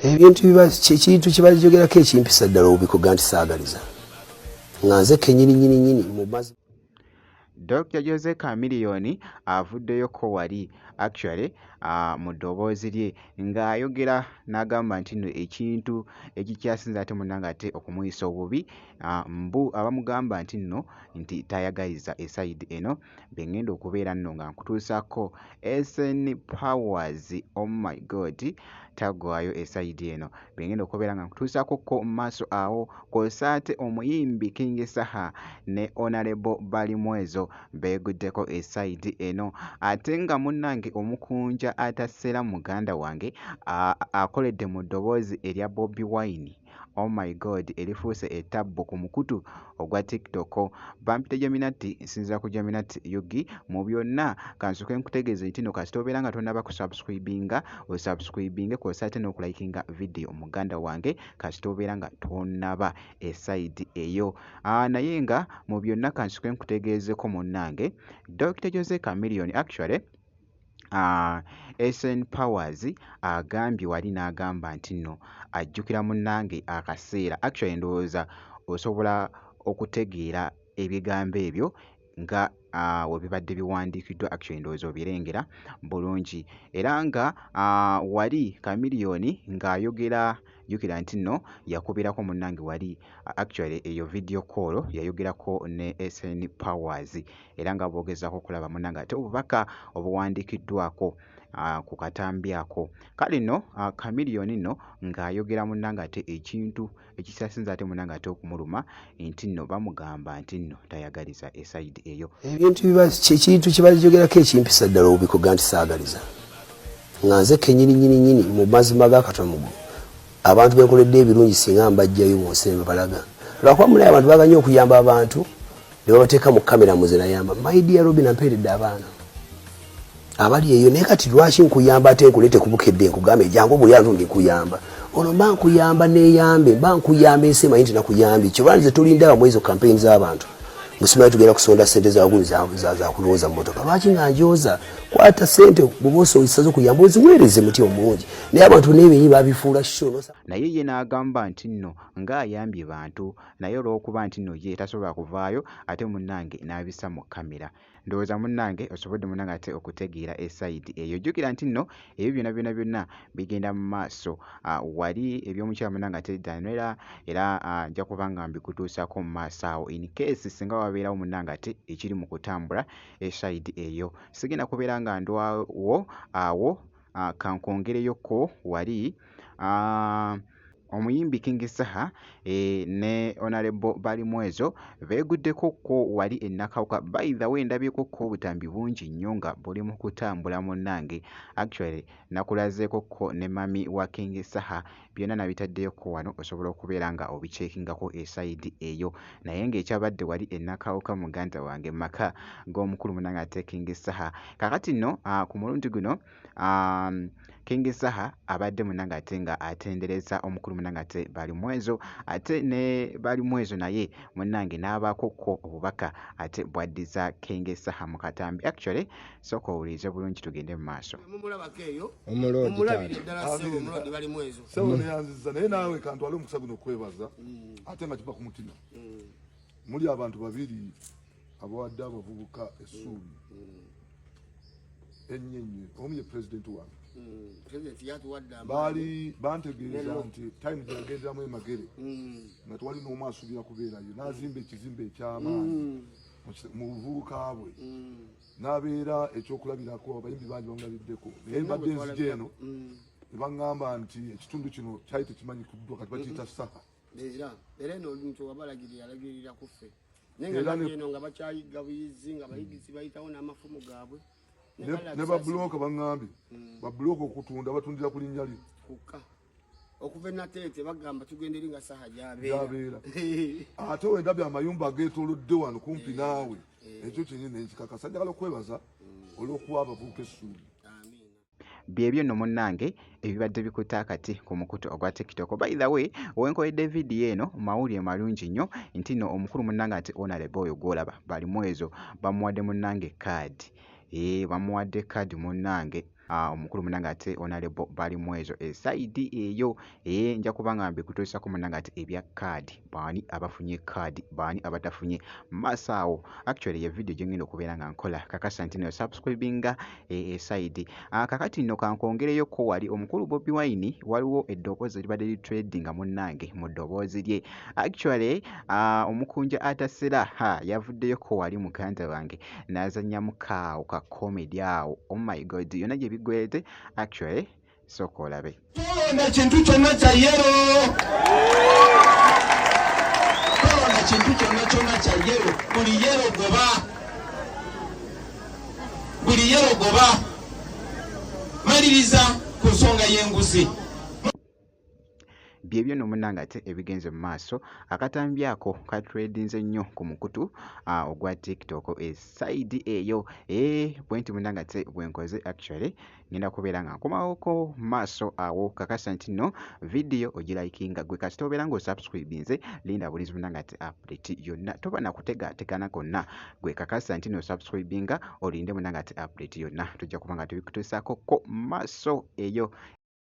ebintu biba kintu kibajogerako ekimpisa ddala obikuga nti saagaliza nga nze kenyini mu mazzi. Dr. Jose Chameleone avuddeyo ko wali actually mu ddoboozi lye ng'ayogera n'agamba nti nno ekintu ekikyasinze ate munnange ate okumuyisa obubi mbu abamugamba nti nno nti tayagaliza esayidi eno bengenda okubeera nno nga nkutuusako SN Powers, oh my god, tagwayo esayidi eno bengenda okubeera nga nkutuusako ko mu maaso awo kw'ossa ate omuyimbi King Saha ne Honorable Balimwezo beeguddeko esayidi eno ate nga munnange omukunja atassera muganda wange akoledde mu ddoboozi erya Bobi Wine, oh my god, erifuuse ettabbo ku mukutu ogwa TikTok. Bampita Geminati, nsinzira ku Geminati Yugi. Mu byonna kansuke nkutegeeze nti no kasita obeera nga tonnaba kusubscribinga osubscribinge kw'ossa ate n'okulayikinga video muganda wange kasita obeera nga tonnaba esayidi eyo. Naye nga mu byonna kansuke nkutegeezeko munnange Dr. Jose Chameleone actually SN Powers agambye wali n'agamba nti nno ajjukira munnange akaseera actually ndowooza osobola okutegeera ebigambo ebyo nga we bibadde biwandiikiddwa actually ndowooza obirengera bulungi era nga wali Chameleone ng'ayogera jjukira nti nno yakubirako munnange wali actually eyo video call yayogerako ne SN Powers era nga boogezako okulaba munnange ate obubaka obuwandiikiddwako ku katambi ako. Kale nno Chameleone nno ng'ayogera munnange ate ekintu ekisasinza ate munnange ate okumuluma nti nno bamugamba nti nno tayagaliza esayidi eyo. Ebintu biba kintu kibajogerako ekimpisa ddala obikuga nti saagaliza nga nze kenyini mu mazima ga Katonda abantu benkoledde ebirungi singa mbajjayo mu nsi balaga lwakuba mulaye abantu baganye okuyamba abantu ne babateeka mu kamera muzinayamba maidia Robin amperedde abaana abali eyo naye kati lwaki nkuyamba ate nkulete kubukedde nkugambe jangu buli yantu ndikuyamba ono mba nkuyamba neeyambe mba nkuyamba ensema yinti nakuyambi kibanze tulinda mwezi campaign z'abantu musimaye tugenda kusonda sente zaagulu za kulowooza mmotoka lwaki nga njoza kwata sente buboso oyisazo kuyamba oziweereze muti omulungi naye abantu n'ebyenyi babifuula shono naye ye n'agamba nti nno ng'ayambye bantu naye olw'okuba nti nno ye tasobola kuvaayo ate munnange n'abisa mu kamera. Ndowooza munnange osobodde munnange ate okutegeera esayidi eyo. Jjukira nti nno ebyo byonna bigenda mu maaso wali ebyomukyala munnange ate danera era nja kuba nga mbikutuusako mu maaso awo in case singa wabeerawo munnange ate ekiri mu kutambula esayidi eyo. Sigenda kubeera nga ndwawo awo kankongereyoko wali omuyimbi King Saha ne Honorable Balimwezo beeguddeko ko wali ennakawuka. By the way ndabyeko ko obutambi bungi nnyo nga buli mu kutambula munnange actually nakulazeeko ko ne mami wa King Saha byonna nabitaddeyoko wano osobola okubeera nga obiceekingako esayidi eyo naye ng'ekyabadde wali ennakawuka muganda wange maka g'omukulu munnange ate King Saha. Kakati nno ku mulundi guno King Saha abadde munnange ate nga atendereza omukulu munnange ate Balimwezo ate ne Balimwezo naye munnange n'abaako ko obubaka ate bwaddiza King Saha mu katambi. Actually sooka owulirize bulungi tugende mu maaso. Omulabire ddala ssebo omulwadde Balimwezo. Ssebo neyanziza naye naawe kantwale omukisa guno okwebaza ate nga kiva ku mutima. Muli abantu babiri abawadde abavubuka essuubi ennyenye omu ye pulezidenti wange baali bantegeeza nti time gyagenderamu emagere nga tewali n'omu asuubira kubeerayo n'azimba ekizimbe eky'amaanyi mu buvubuka bwe n'abeera ekyokulabirako abayimbi bangi bamulabiddeko naye mbadde nzija eno ne baŋŋamba nti ekitundu kino kyali tekimanyikiddwa kati bakiyita Saha era eno omuntu wabalagirira kuffe naye nga eno nga bakyayiga buyizi nga abayigizi bayitawo n'amafumu gaabwe ne babulooka baŋŋambye babulooka okutunda batundira ku linnya lye kukka okuva enateete bagamba tugenda eri nga Saha gy'abeera ate wendabye amayumba ageetoolodde wano kumpi naawe ekyo kyenyini nekikakasa njagala okwebaza olw'okuwa abavubuka essuubi. Byebyo nno munnange ebibadde bikutte akati ku mukutu ogwa TikTok. By the way wenkoledde vidiyo eno mawulire malungi nnyo nti nno omukulu munnange ate Honorable oyo gw'olaba Balimwezo bamuwadde munnange kaadi bamuwadde kaadi munnange omukulu munanga ate honorable bali mwezo esaidi eyo nja kubanga mbikutuusako munanga ate ebya kaadi baani abafunye kaadi baani abatafunye masaawo actually ye video gyengenda okubeera nga nkola kakasa nti no subscribinga esaidi kakati nno kankongereyoko wali omukulu Bobi Wine waliwo eddoboozi eribadde litradinga munnange mu ddoboozi lye actually omukunja atasera yavuddeyoko wali muganda wange n'azannyamu kaawo ka comedy awo oh my god yonna gye bigwedde actually sooka olabe tolonda kintu kyonna kya yero tolonda kintu kyonna kya yero buli yero goba maliriza ku nsonga y'enguzi byebyo no munnanga ate ebigenze mu maaso akatambi ako katredinze nnyo ku mukutu ogwa tiktok esaidi eyo bwenti munnanga ate bwenkoze actually ngenda kubeera nga nkomawoko maaso awo kakasa nti nno video ogirayikinga gwe kasita obeera ng'osubscribinze linda bulizi munnanga ate update yonna toba nakutegatekana konna gwe kakasa nti no subscribinga olinde munnanga ate update yonna tujja kuba nga tubikutuusaako ko maaso eyo